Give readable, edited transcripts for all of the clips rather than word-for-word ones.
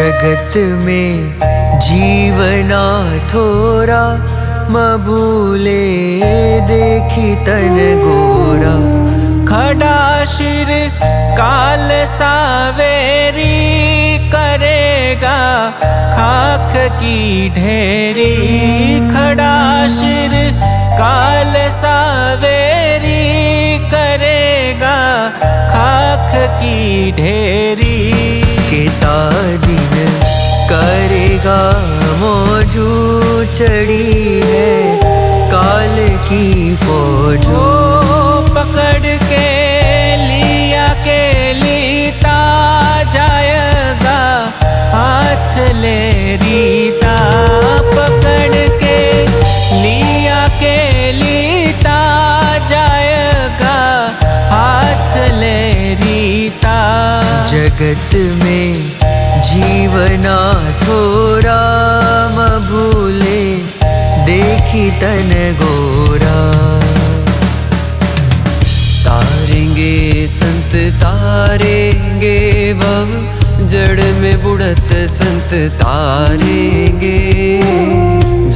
जगत में जीवना थोरा, मबूले देखी तन गोरा। खड़ा शिर काल सावेरी, करेगा खाक की ढेरी। खड़ा शिर काल सावेरी, करेगा खाक की ढेरी। केता दिन करेगा मौजू, चढ़ी है काल की फौजू। पकड़ के लिया के लीता, जाएगा हाथ ले रीता। पकड़ के लिया के लीता, जाएगा हाथ ले रीता। जगत में जीवना थोरा, मबूले देखी तन गोरा। तारेंगे संत तारेंगे भव, जड़ में बुढ़त संत तारेंगे।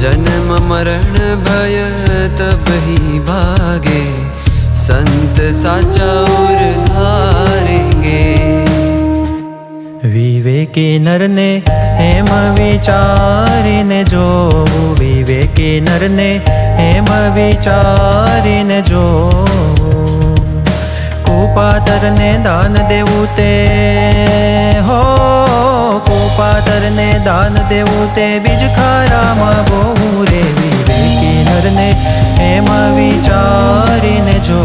जन्म मरण भय तब ही भागे, संत साचा और धारेंगे। विवेकी नर ने हेम विचारिने जो, विवेकी नर ने हेम विचारिने जो। कुपातर ने दान देवू ते हो, कुपातर ने दान देवू ते बीज खारा मां बोऊ रे। विवेकी नर ने हेम विचारिने जो।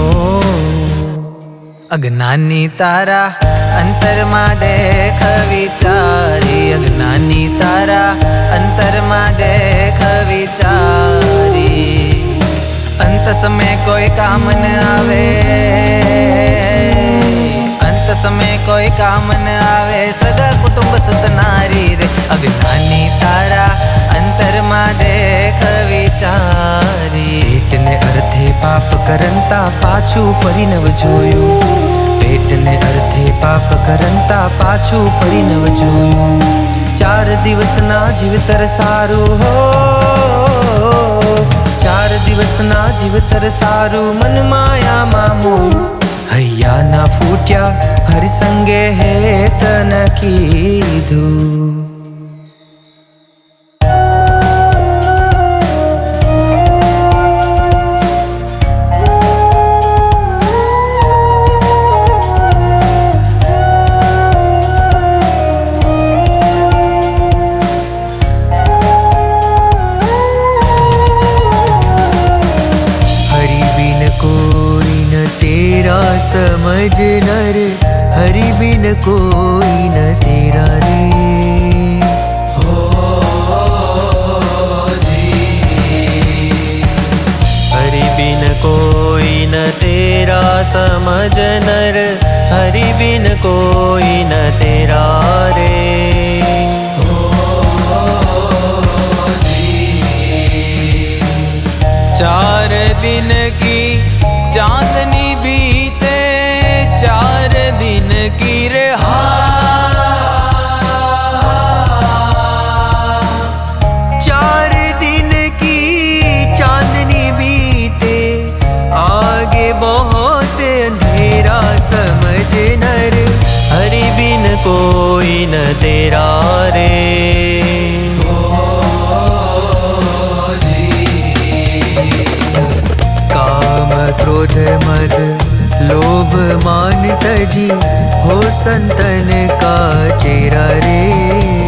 अज्ञानी तारा अंतर में देख विचारी, अज्ञानी तारा अंतर में देख विचारी। अंत समय कोई काम न आवे, अंत समय कोई काम न आवे। सगा कुटुंब सुत नारी रे। अज्ञानी तारा अंतर में देख विचारी। पेट ने अर्थे पाप करंता, पाछू फरी नव जोयो। पेट ने अर्थे पाप करंता, पाछू फरी नव जोयो। 4 दिवस ना जीवतर सारू हो, 4 दिवस ना जीवतर सारू। मन माया मा मोयू, हैया ना फूट्या हरि संगे हेत न कीधू। समझ नर, हरि बिन कोई न तेरा रे। हरि बिन कोई न तेरा समझ नर, हरि बिन कोई न तेरा रे। 4 दिन की चांदनी बीते, 4 दिन की रहा। 4 दिन की चांदनी बीते, आगे बहुत अंधेरा समझ नर। हरि बिन कोई न तेरा रे। काम क्रोध मद लोभ मान तजी, हो संतन का चेरा रे।